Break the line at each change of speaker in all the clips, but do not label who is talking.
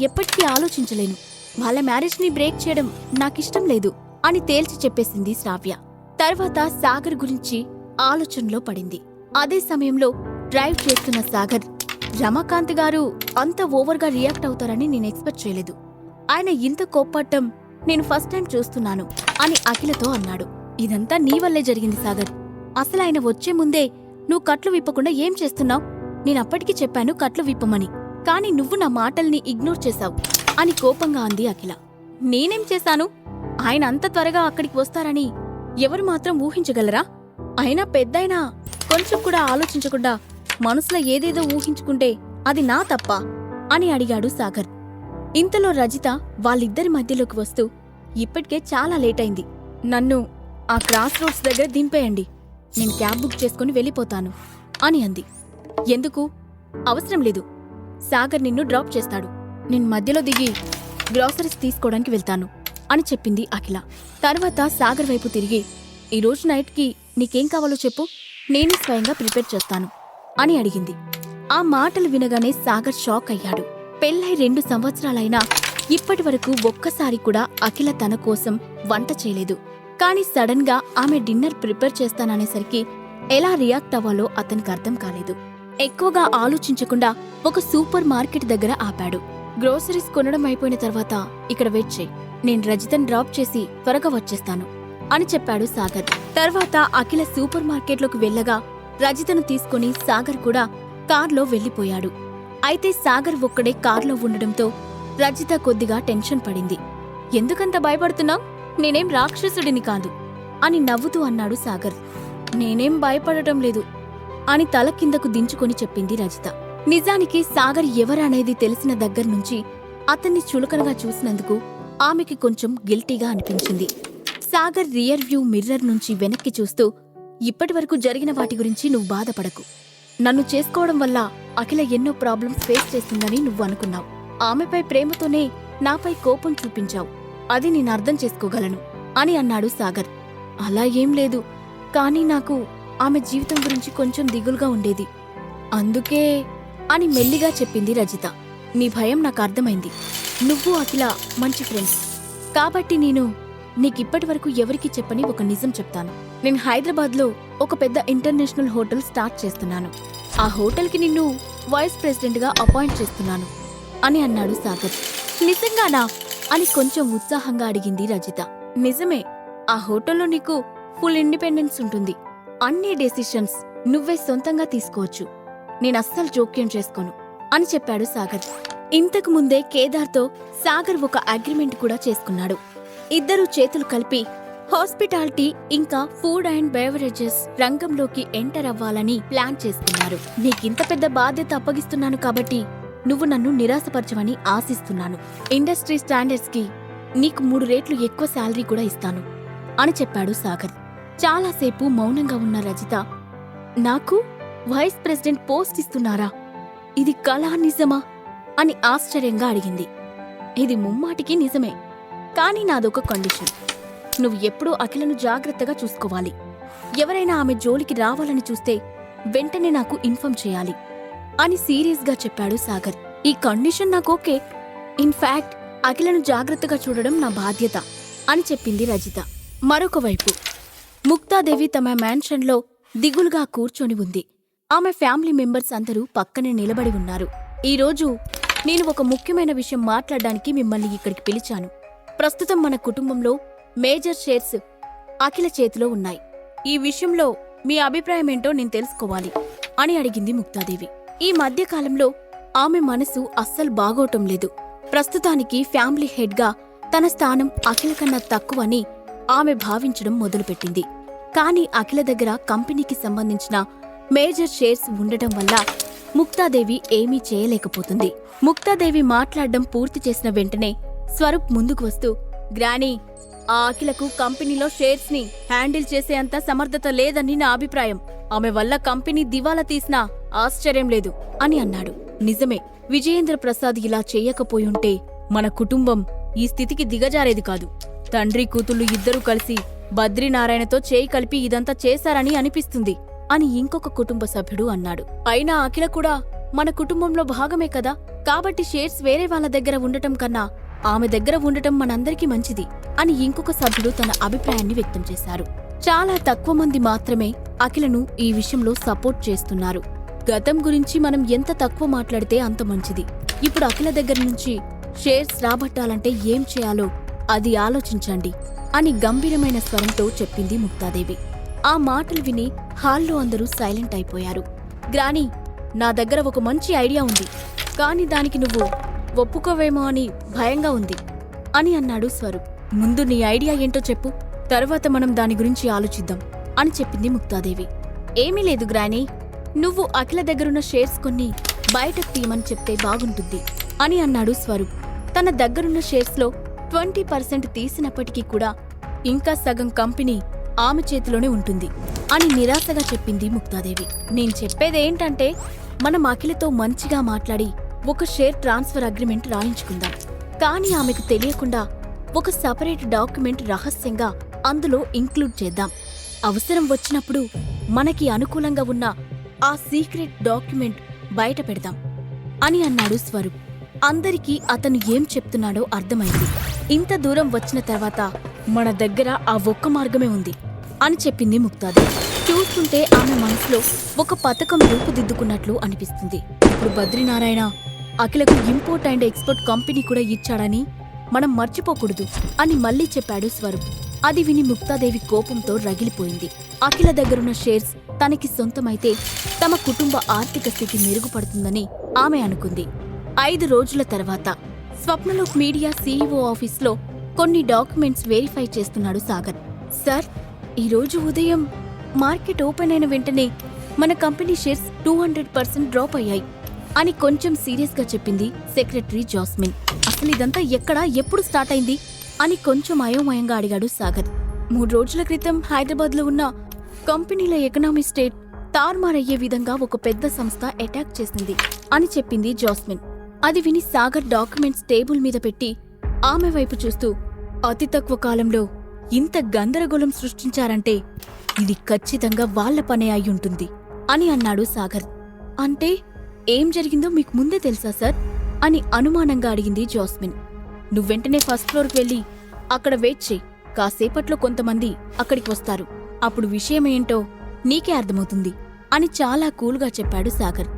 ఎప్పటికీ ఆలోచించలేను. వాళ్ళ మ్యారేజ్ ని బ్రేక్ చేయడం నాకిష్టం లేదు అని తేల్చి చెప్పేసింది శ్రావ్య. తర్వాత సాగర్ గురించి ఆలోచనలో పడింది. అదే సమయంలో డ్రైవ్ చేస్తున్న సాగర్, రమాకాంత్ గారు అంత ఓవర్గా రియాక్ట్ అవుతారని నేను ఎక్స్పెక్ట్ చేయలేదు. ఆయన ఇంత కోప్పట్టం నేను ఫస్ట్ టైం చూస్తున్నాను అని అఖిలతో అన్నాడు. ఇదంతా నీ వల్లే జరిగింది సాగర్. అసలు ఆయన వచ్చే ముందే నువ్వు కట్లు విప్పకుండా ఏం చేస్తున్నావు? నేనప్పటికీ చెప్పాను కట్లు విప్పమని, కాని నువ్వు నా మాటల్ని ఇగ్నోర్ చేశావు అని కోపంగా అంది అఖిల. నేనేం చేశాను? ఆయన అంత త్వరగా అక్కడికి వస్తారని ఎవరు మాత్రం ఊహించగలరా? అయినా పెద్దయినా కొంచెం కూడా ఆలోచించకుండా మనసులో ఏదేదో ఊహించుకుంటే అది నా తప్పా అని అడిగాడు సాగర్. ఇంతలో రజిత వాళ్ళిద్దరి మధ్యలోకి వస్తూ, ఇప్పటికే చాలా లేట్ అయింది, నన్ను ఆ క్రాస్ రోడ్స్ దగ్గర దింపేయండి, నేను క్యాబ్ బుక్ చేసుకుని వెళ్ళిపోతాను అని అంది. ఎందుకు? అవసరం లేదు, సాగర్ నిన్ను డ్రాప్ చేస్తాడు, నేను మధ్యలో దిగి గ్రాసరీస్ తీసుకోవడానికి వెళ్తాను అని చెప్పింది అఖిల. తర్వాత సాగర్ వైపు తిరిగి, ఈరోజు నైట్కి నీకేం కావాలో చెప్పు, నేనే స్వయంగా ప్రిపేర్ చేస్తాను అని అడిగింది. ఆ మాటలు వినగానే సాగర్ షాక్ అయ్యాడు. పెళ్ళై 2 సంవత్సరాలైనా ఇప్పటి వరకు ఒక్కసారి కూడా అఖిల తన కోసం వంట చేయలేదు. కాని సడన్ గా ఆమె డిన్నర్ ప్రిపేర్ చేస్తాననేసరికి ఎలా రియాక్ట్ అవ్వాలో అతనికి అర్థం కాలేదు. ఎక్కువగా ఆలోచించకుండా ఒక సూపర్ మార్కెట్ దగ్గర ఆపాడు. గ్రోసరీస్ కొనడం అయిపోయిన తర్వాత ఇక్కడ వెయిట్ చేయి, నేను రజితని డ్రాప్ చేసి త్వరగా వచ్చేస్తాను అని చెప్పాడు సాగర్. తర్వాత అఖిల సూపర్ మార్కెట్లోకి వెళ్ళగా రజితను తీసుకుని సాగర్ కూడా కార్లో వెళ్లిపోయాడు. అయితే సాగర్ ఒక్కడే కార్లో ఉండడంతో రజిత కొద్దిగా టెన్షన్ పడింది. ఎందుకంత భయపడుతున్నావ్? నేనేం రాక్షసుడిని కాదు అని నవ్వుతూ అన్నాడు సాగర్. నేనేం భయపడటం లేదు అని తల కిందకు దించుకొని చెప్పింది రజిత. నిజానికి సాగర్ ఎవరనేది తెలిసిన దగ్గర్నుంచి అతన్ని చులకనగా చూసినందుకు ఆమెకి కొంచెం గిల్టీగా అనిపించింది. సాగర్ రియర్ వ్యూ మిర్రర్ నుంచి వెనక్కి చూస్తూ, ఇప్పటివరకు జరిగిన వాటి గురించి నువ్వు బాధపడకు. నన్ను చేసుకోవడం వల్ల అఖిల ఎన్నో ప్రాబ్లమ్స్ ఫేస్ చేస్తుందని నువ్వు అనుకున్నావు. ఆమెపై ప్రేమతోనే నాపై కోపం చూపించావు, అది నేను అర్థం చేసుకోగలను అని అన్నాడు సాగర్. అలా ఏం లేదు, కానీ నాకు ఆమె జీవితం గురించి కొంచెం దిగులుగా ఉండేది, అందుకే అని మెల్లిగా చెప్పింది రజిత. నీ భయం నాకు అర్థమైంది. నువ్వు అఖిల మంచి ఫ్రెండ్స్ కాబట్టి నేను నీకిప్పటివరకు ఎవరికీ చెప్పని ఒక నిజం చెప్తాను. నేను హైదరాబాద్లో ఒక పెద్ద ఇంటర్నేషనల్ హోటల్ స్టార్ట్ చేస్తున్నాను. ఆ హోటల్కి నిన్ను వైస్ ప్రెసిడెంట్గా అపాయింట్ చేస్తున్నాను అని అన్నాడు సాగర్. నిజంగానా అని కొంచెం ఉత్సాహంగా అడిగింది రజిత. నిజమే, ఆ హోటల్లో నీకు ఫుల్ ఇండిపెండెన్స్ ఉంటుంది. అన్ని డెసిషన్స్ నువ్వే సొంతంగా తీసుకోవచ్చు. నేనస్సలు జోక్యం చేసుకోను అని చెప్పాడు సాగర్. ఇంతకు ముందే కేదార్తో సాగర్ ఒక అగ్రిమెంట్ కూడా చేసుకున్నాడు. ఇద్దరూ చేతులు కలిపి హాస్పిటాలిటీ ఇంకా ఫుడ్ అండ్ బెవరేజెస్ రంగంలోకి ఎంటర్ అవ్వాలని ప్లాన్ చేసుకున్నారు. నీకింత పెద్ద బాధ్యత అప్పగిస్తున్నాను కాబట్టి నువ్వు నన్ను నిరాశపరచవని ఆశిస్తున్నాను. ఇండస్ట్రీ స్టాండర్డ్స్ కి నీకు 3 రెట్లు ఎక్కువ శాలరీ కూడా ఇస్తాను అని చెప్పాడు సాగర్. చాలాసేపు మౌనంగా ఉన్న రజిత, నాకు వైస్ ప్రెసిడెంట్ పోస్ట్ ఇస్తున్నారా? ఇది కళా నిజమా అని ఆశ్చర్యంగా అడిగింది. ఇది ముమ్మాటికి నిజమే, కానీ నాదొక కండిషన్. నువ్వు ఎప్పుడూ అఖిలను జాగ్రత్తగా చూసుకోవాలి. ఎవరైనా ఆమె జోలికి రావాలని చూస్తే వెంటనే నాకు ఇన్ఫార్మ్ చేయాలి అని సీరియస్గా చెప్పాడు సాగర్. ఈ కండిషన్ నాకోకే. ఇన్ఫాక్ట్ అఖిలను జాగ్రత్తగా చూడడం నా బాధ్యత అని చెప్పింది రజిత. మరొకవైపు ముక్తాదేవి తమ మ్యాన్షన్లో దిగులుగా కూర్చొని ఉంది. ఆమె ఫ్యామిలీ మెంబర్స్ అందరూ పక్కనే నిలబడి ఉన్నారు. ఈరోజు నేను ఒక ముఖ్యమైన విషయం మాట్లాడడానికి మిమ్మల్ని ఇక్కడికి పిలిచాను. ప్రస్తుతం మన కుటుంబంలో మేజర్ షేర్స్ అఖిల చేతిలో ఉన్నాయి. ఈ విషయంలో మీ అభిప్రాయమేంటో నేను తెలుసుకోవాలి అని అడిగింది ముక్తాదేవి. ఈ మధ్యకాలంలో ఆమె మనసు అస్సలు బాగోటం లేదు. ప్రస్తుతానికి ఫ్యామిలీ హెడ్గా తన స్థానం అఖిల కన్నా తక్కువని ఆమె భావించడం మొదలుపెట్టింది. కానీ అఖిల దగ్గర కంపెనీకి సంబంధించిన మేజర్ షేర్స్ ఉండటం వల్ల ముక్తాదేవి ఏమీ చేయలేకపోతుంది. ముక్తాదేవి మాట్లాడడం పూర్తి చేసిన వెంటనే స్వరూప్ ముందుకు వస్తూ, గ్రానీ, ఆ అఖిలకు కంపెనీలో షేర్స్ ని హ్యాండిల్ చేసేంత సమర్థత లేదని నా అభిప్రాయం. ఆమె వల్ల కంపెనీ దివాలా తీసినా ఆశ్చర్యం లేదు అని అన్నాడు. నిజమే, విజయేంద్ర ప్రసాద్ ఇలా చెయ్యకపోయుంటే మన కుటుంబం ఈ స్థితికి దిగజారేది కాదు. తండ్రి కూతుళ్లు ఇద్దరూ కలిసి బద్రీనారాయణతో చేయి కలిపి ఇదంతా చేశారని అనిపిస్తుంది అని ఇంకొక కుటుంబ సభ్యుడు అన్నాడు. అయినా అఖిల కూడా మన కుటుంబంలో భాగమే కదా, కాబట్టి షేర్స్ వేరే వాళ్ళ దగ్గర ఉండటం కన్నా ఆమె దగ్గర ఉండటం మనందరికీ మంచిది అని ఇంకొక సభ్యుడు తన అభిప్రాయాన్ని వ్యక్తం చేశారు. చాలా తక్కువ మంది మాత్రమే అఖిలను ఈ విషయంలో సపోర్ట్ చేస్తున్నారు. గతం గురించి మనం ఎంత తక్కువ మాట్లాడితే అంత మంచిది. ఇప్పుడు అఖిల దగ్గర నుంచి షేర్స్ రాబట్టాలంటే ఏం చేయాలో అది ఆలోచించండి అని గంభీరమైన స్వరంతో చెప్పింది ముక్తాదేవి. ఆ మాటలు విని హాల్లో అందరూ సైలెంట్ అయిపోయారు. గ్రానీ, నా దగ్గర ఒక మంచి ఐడియా ఉంది, కాని దానికి నువ్వు ఒప్పుకోవేమో అని భయంగా ఉంది అని అన్నాడు స్వరూప్. ముందు నీ ఐడియా ఏంటో చెప్పు, తర్వాత మనం దాని గురించి ఆలోచిద్దాం అని చెప్పింది ముక్తాదేవి. ఏమీ లేదు గ్రానీ, నువ్వు అఖిల దగ్గరున్న షేర్స్ కొన్ని బయటకు తీయమని చెప్తే బాగుంటుంది అని అన్నాడు స్వరూప్. తన దగ్గరున్న షేర్స్లో 20% తీసినప్పటికీ కూడా ఇంకా సగం కంపెనీ ఆమె చేతిలోనే ఉంటుంది అని నిరాశగా చెప్పింది ముక్తాదేవి. నేను చెప్పేదేంటంటే, మనం అఖిలతో మంచిగా మాట్లాడి ఒక షేర్ ట్రాన్స్ఫర్ అగ్రిమెంట్ రాయించుకుందాం. కానీ ఆమెకు తెలియకుండా ఒక సపరేట్ డాక్యుమెంట్ రహస్యంగా అందులో ఇంక్లూడ్ చేద్దాం. అవసరం వచ్చినప్పుడు మనకి అనుకూలంగా ఉన్న ఆ సీక్రెట్ డాక్యుమెంట్ బయట పెడదాం అని అన్నాడు స్వరూప్. అందరికీ అతను ఏం చెప్తున్నాడో అర్థమైంది. ఇంత దూరం వచ్చిన తర్వాత మన దగ్గర ఆ ఒక్క మార్గమే ఉంది అని చెప్పింది ముక్తాదేవి. చూస్తుంటే ఆమె మనసులో ఒక పథకం రూపుదిద్దుకున్నట్లు అనిపిస్తుంది. ఇప్పుడు బద్రీనారాయణ అఖిలకు ఇంపోర్ట్ అండ్ ఎక్స్పోర్ట్ కంపెనీ కూడా ఇచ్చాడని మనం మర్చిపోకూడదు అని మళ్లీ చెప్పాడు స్వరూప్. అది విని ముక్తాదేవి కోపంతో రగిలిపోయింది. అఖిల దగ్గరున్న షేర్స్ తనకి సొంతమైతే తమ కుటుంబ ఆర్థిక స్థితి మెరుగుపడుతుందని ఆమె అనుకుంది. 5 రోజుల తర్వాత స్వప్నలోక్ మీడియా సీఈఓ ఆఫీస్లో కొన్ని డాక్యుమెంట్స్ వెరిఫై చేస్తున్నాడు సాగర్. సార్, ఈరోజు ఉదయం మార్కెట్ ఓపెన్ అయిన వెంటనే మన కంపెనీ షేర్స్ 200% డ్రాప్ అయ్యాయి అని కొంచెం సీరియస్గా చెప్పింది సెక్రటరీ జాస్మిన్. అసలు ఇదంతా ఎక్కడా, ఎప్పుడు స్టార్ట్ అయింది అని కొంచెం అయోమయంగా అడిగాడు సాగర్. 3 రోజుల క్రితం హైదరాబాద్లో ఉన్న కంపెనీల ఎకనామీ స్టేట్ తారుమారయ్యే విధంగా ఒక పెద్ద సంస్థ అటాక్ చేసింది అని చెప్పింది జాస్మిన్. అది విని సాగర్ డాక్యుమెంట్స్ టేబుల్ మీద పెట్టి ఆమె వైపు చూస్తూ, అతి తక్కువ కాలంలో ఇంత గందరగోళం సృష్టించారంటే ఇది ఖచ్చితంగా వాళ్ల పనే అయ్యుంటుంది అని అన్నాడు సాగర్. అంటే ఏం జరిగిందో మీకు ముందే తెలుసా సార్ అని అనుమానంగా అడిగింది జాస్మిన్. నువ్వెంటనే ఫస్ట్ ఫ్లోర్కి వెళ్ళి అక్కడ వెయిట్ చెయ్యి. కాసేపట్లో కొంతమంది అక్కడికి వస్తారు. అప్పుడు విషయమేంటో నీకే అర్థమవుతుంది అని చాలా కూల్గా చెప్పాడు సాగర్.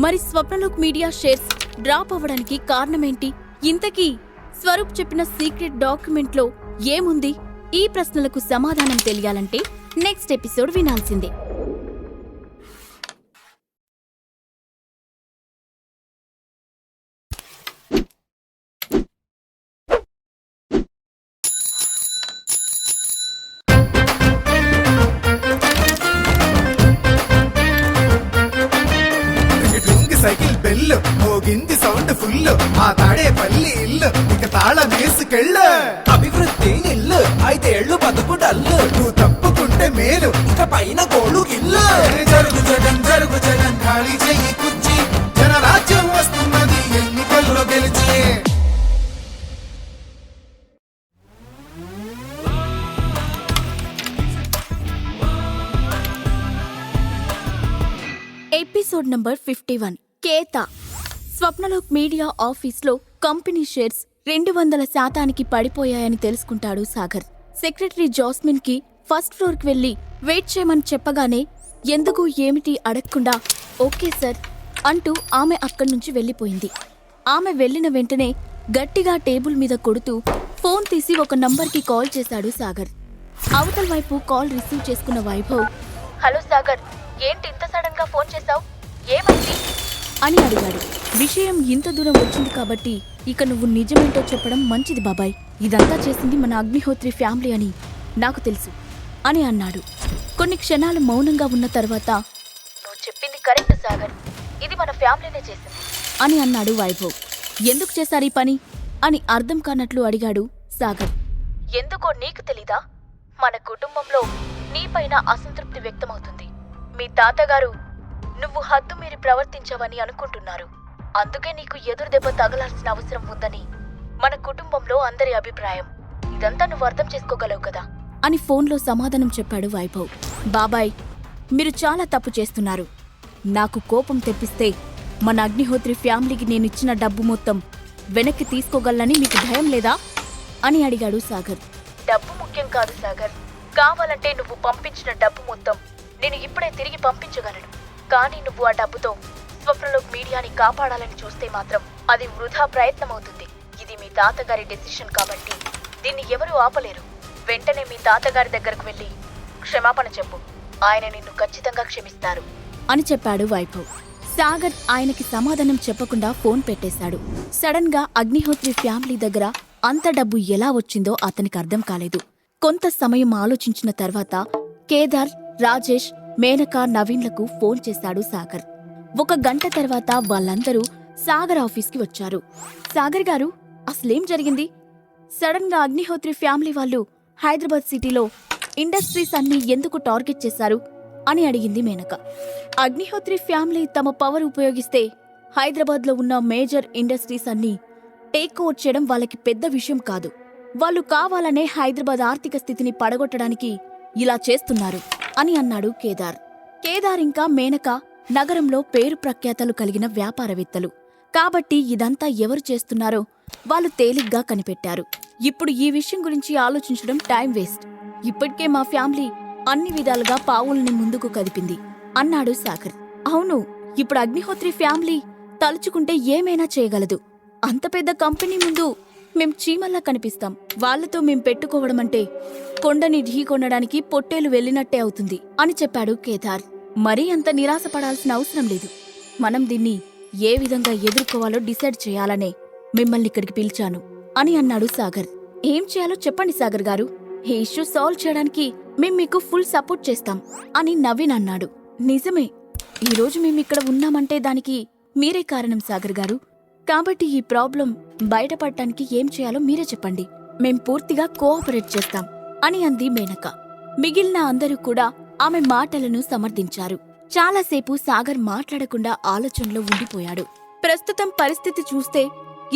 మరి స్వప్నలోక్ మీడియా షేర్స్ డ్రాప్ అవ్వడానికి కారణమేంటి? ఇంతకీ స్వరూప్ చెప్పిన సీక్రెట్ డాక్యుమెంట్లో ఏముంది? ఈ ప్రశ్నలకు సమాధానం తెలియాలంటే నెక్స్ట్ ఎపిసోడ్ వినాల్సిందే.
సైకిల్ బెల్లు మోగింది సౌండ్ ఫుల్, ఆ తాడే పల్లి ఇల్లు ఇక తాళం వేసుకెళ్ళు.
అభివృద్ధి నిల్లు 5 ఏళ్లు బతుకు డల్లు,
నువ్వు తప్పుకుంటే మేలు
ఇక పైన గోళు గిల్లు.
జరుగు జగన్ ఖాళీ చెయ్యి కుర్చీ, జనరాజ్యం వస్తున్నది ఎన్నికల్లో గెలిచి.
Episode number 51 Ketha. Swapnalok media ఆఫీస్లో కంపెనీ షేర్స్ 200% పడిపోయాయని తెలుసుకుంటాడు సాగర్. సెక్రటరీ జాస్మిన్ కి ఫస్ట్ ఫ్లోర్కి వెళ్లి వెయిట్ చేయమని చెప్పగానే ఎందుకు ఏమిటి అడగకుండా ఓకే సార్ అంటూ ఆమె అక్కడి నుంచి వెళ్లిపోయింది. ఆమె వెళ్లిన వెంటనే గట్టిగా టేబుల్ మీద కొడుతూ ఫోన్ తీసి ఒక నంబర్కి కాల్ చేశాడు సాగర్. అవతల వైపు కాల్ రిసీవ్ చేసుకున్న వైభవ్, హలో సాగర్, ఏంటి ఇంత సడన్ గా ఫోన్ చేశావు, ఏమైంది అని అడిగాడు. విషయం ఇంత దూరం వచ్చింది కాబట్టి ఇక నువ్వు నిజమేంటో చెప్పడం మంచిది బాబాయ్. ఇదంతా చేసింది మన అగ్నిహోత్రి ఫ్యామిలీ అని నాకు తెలుసు అని అన్నాడు. కొన్ని క్షణాలు మౌనంగా ఉన్న తర్వాత, నువ్వు చెప్పింది కరెక్ట్ సాగర్, ఇది మన ఫ్యామిలీనే చేసింది అని అన్నాడు వైభవ్. ఎందుకు చేశారు ఈ పని అని అర్థం కానట్లు అడిగాడు సాగర్. ఎందుకో నీకు తెలీదా? మన కుటుంబంలో నీపైన అసంతృప్తి వ్యక్తమవుతుంది. మీ తాతగారు నువ్వు హద్దు మీరి ప్రవర్తించావని అనుకుంటున్నారు. అందుకే నీకు ఎదురు దెబ్బ తగలాల్సిన అవసరం ఉందని మన కుటుంబంలో అందరి అభిప్రాయం. ఇదంతా నువ్వు అర్థం చేసుకోగలవు కదా అని ఫోన్లో సమాధానం చెప్పాడు వైభవ్. బాబాయ్, మీరు చాలా తప్పు చేస్తున్నారు. నాకు కోపం తెప్పిస్తే మన అగ్నిహోత్రి ఫ్యామిలీకి నేనిచ్చిన డబ్బు మొత్తం వెనక్కి తీసుకోగలనని మీకు భయం లేదా అని అడిగాడు సాగర్. డబ్బు ముఖ్యం కాదు సాగర్, కావాలంటే నువ్వు పంపించిన డబ్బు మొత్తం నేను ఇప్పుడే తిరిగి పంపించగలను. కానీ నువ్వు ఆ డబ్బుతో స్వప్నలోక్ మీడియాని కాపాడాలని చూస్తే మాత్రం అది వృధా ప్రయత్నమవుతుంది. ఇది మీ తాతగారి డెసిషన్ కాబట్టి దీన్ని ఎవరూ ఆపలేరు. వెంటనే మీ తాతగారి దగ్గరకు వెళ్లి క్షమాపణ చెప్పు, ఆయన నిన్ను ఖచ్చితంగా క్షమిస్తారు అని చెప్పాడు వైభవ్. సాగర్ ఆయనకి సమాధానం చెప్పకుండా ఫోన్ పెట్టేశాడు. సడన్ గా అగ్నిహోత్రి ఫ్యామిలీ దగ్గర అంత డబ్బు ఎలా వచ్చిందో అతనికి అర్థం కాలేదు. కొంత సమయం ఆలోచించిన తర్వాత కేదార్, రాజేష్, మేనక, నవీన్లకు ఫోన్ చేశాడు సాగర్. 1 గంట తర్వాత వాళ్ళందరూ సాగర్ ఆఫీస్కి వచ్చారు. సాగర్ గారు, అసలేం జరిగింది? సడన్ గా అగ్నిహోత్రి ఫ్యామిలీ వాళ్ళు హైదరాబాద్ సిటీలో ఇండస్ట్రీస్ అన్ని ఎందుకు టార్గెట్ చేశారు అని అడిగింది మేనక. అగ్నిహోత్రి ఫ్యామిలీ తమ పవర్ ఉపయోగిస్తే హైదరాబాద్లో ఉన్న మేజర్ ఇండస్ట్రీస్ అన్ని టేక్ ఓవర్ చేయడం వాళ్ళకి పెద్ద విషయం కాదు. వాళ్ళు కావాలనే హైదరాబాద్ ఆర్థిక స్థితిని పడగొట్టడానికి ఇలా చేస్తున్నారు అని అన్నాడు కేదార్. కేదార్ ఇంకా మేనక నగరంలో పేరు ప్రఖ్యాతలు కలిగిన వ్యాపారవేత్తలు కాబట్టి ఇదంతా ఎవరు చేస్తున్నారో వాళ్ళు తేలిగ్గా కనిపెట్టారు. ఇప్పుడు ఈ విషయం గురించి ఆలోచించడం టైం వేస్ట్. ఇప్పటికే మా ఫ్యామిలీ అన్ని విధాలుగా పావుల్ని ముందుకు కదిపింది అన్నాడు సాగర్. అవును, ఇప్పుడు అగ్నిహోత్రి ఫ్యామిలీ తలుచుకుంటే ఏమైనా చేయగలదు. అంత పెద్ద కంపెనీ ముందు మేం చీమల్లా కనిపిస్తాం. వాళ్లతో మేం పెట్టుకోవడమంటే కొండని ఢీకొనడానికి పొట్టేలు వెళ్ళినట్టే అవుతుంది అని చెప్పాడు కేదార్. మరీ అంత నిరాశపడాల్సిన అవసరం లేదు. మనం దీన్ని ఏ విధంగా ఎదుర్కోవాలో డిసైడ్ చేయాలనే మిమ్మల్ని ఇక్కడికి పిలిచాను అని అన్నాడు సాగర్. ఏం చేయాలో చెప్పండి సాగర్ గారు, ఈ ఇష్యూ సాల్వ్ చేయడానికి మేం మీకు ఫుల్ సపోర్ట్ చేస్తాం అని నవీన్ అన్నాడు. నిజమే, ఈరోజు మేమిక్కడ ఉన్నామంటే దానికి మీరే కారణం సాగర్ గారు. కాబట్టి ఈ ప్రాబ్లం బయటపడటానికి ఏం చేయాలో మీరే చెప్పండి. మేం పూర్తిగా కోఆపరేట్ చేస్తాం అని అంది మేనక. మిగిలిన అందరూ కూడా ఆమె మాటలను సమర్థించారు. చాలాసేపు సాగర్ మాట్లాడకుండా ఆలోచనలో ఉండిపోయాడు. ప్రస్తుతం పరిస్థితి చూస్తే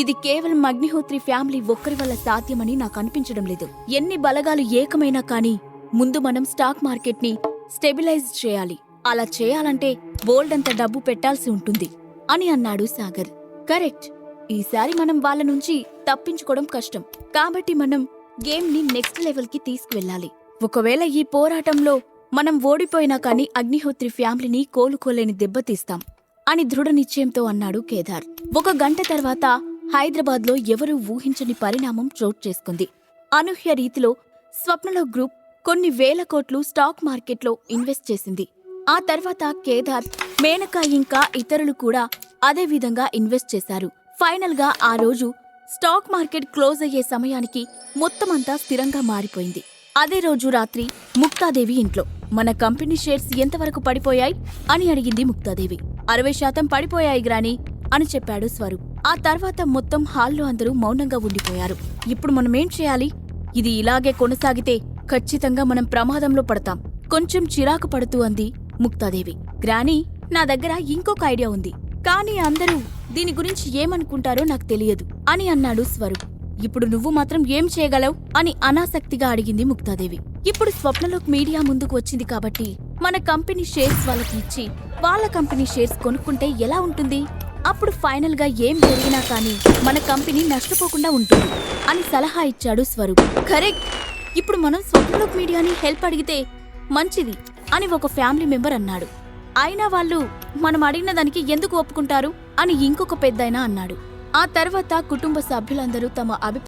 ఇది కేవలం అగ్నిహోత్రి ఫ్యామిలీ ఒక్కరి వల్ల సాధ్యమని నాకు అనిపించడం లేదు. ఎన్ని బలగాలు ఏకమైనా కానీ ముందు మనం స్టాక్ మార్కెట్ని స్టెబిలైజ్ చేయాలి. అలా చేయాలంటే బోల్డంత డబ్బు పెట్టాల్సి ఉంటుంది అని అన్నాడు సాగర్. కరెక్ట్, ఈసారి మనం వాళ్ళ నుంచి తప్పించుకోవడం కష్టం. కాబట్టి మనం గేమ్ని నెక్స్ట్ లెవెల్కి తీసుకువెళ్ళాలి. ఒకవేళ ఈ పోరాటంలో మనం ఓడిపోయినా కానీ అగ్నిహోత్రి ఫ్యామిలీని కోలుకోలేని దెబ్బతీస్తాం అని దృఢ నిశ్చయంతో అన్నాడు కేదార్. 1 గంట తర్వాత హైదరాబాద్లో ఎవరూ ఊహించని పరిణామం చోటు చేసుకుంది. అనూహ్య రీతిలో స్వప్నలోక్ గ్రూప్ కొన్ని వేల కోట్లు స్టాక్ మార్కెట్లో ఇన్వెస్ట్ చేసింది. ఆ తర్వాత కేదార్, మేనక ఇంకా ఇతరులు కూడా అదే విధంగా ఇన్వెస్ట్ చేశారు. ఫైనల్ గా ఆ రోజు స్టాక్ మార్కెట్ క్లోజ్ అయ్యే సమయానికి మొత్తమంతా స్థిరంగా మారిపోయింది. అదే రోజు రాత్రి ముక్తాదేవి ఇంట్లో మన కంపెనీ షేర్స్ ఎంతవరకు పడిపోయాయి అని అడిగింది ముక్తాదేవి. 60% పడిపోయాయి గ్రాని అని చెప్పాడు స్వరూప్. ఆ తర్వాత మొత్తం హాల్లో అందరూ మౌనంగా ఉండిపోయారు. ఇప్పుడు మనమేం చేయాలి? ఇది ఇలాగే కొనసాగితే ఖచ్చితంగా మనం ప్రమాదంలో పడతాం. కొంచెం చిరాకు పడుతూ అంది ముక్తాదేవి. గ్రాని, నా దగ్గర ఇంకొక ఐడియా ఉంది, కానీ అందరూ దీని గురించి ఏమనుకుంటారో నాకు తెలియదు అని అన్నాడు స్వరూప్. ఇప్పుడు నువ్వు మాత్రం ఏం చేయగలవు అని అనాసక్తిగా అడిగింది ముక్తాదేవి. ఇప్పుడు స్వప్నలోక్ మీడియా ముందుకు వచ్చింది కాబట్టి మన కంపెనీ షేర్స్ వాళ్ళకి ఇచ్చి వాళ్ళ కంపెనీ షేర్స్ కొనుక్కుంటే ఎలా ఉంటుంది? అప్పుడు ఫైనల్ గా ఏం జరిగినా కానీ మన కంపెనీ నష్టపోకుండా ఉంటుంది అని సలహా ఇచ్చాడు స్వరూప్. కరెక్ట్, ఇప్పుడు మనం స్వప్నలోక్ మీడియాని హెల్ప్ అడిగితే మంచిది అని ఒక ఫ్యామిలీ మెంబర్ అన్నాడు. అయినా వాళ్ళు మనం అడిగిన దానికి ఎందుకు ఒప్పుకుంటారు అని ఇంకొక పెద్దాయన అన్నాడు. ఆ తర్వాత కుటుంబ సభ్యులందరూ తమ అభిప్రాయం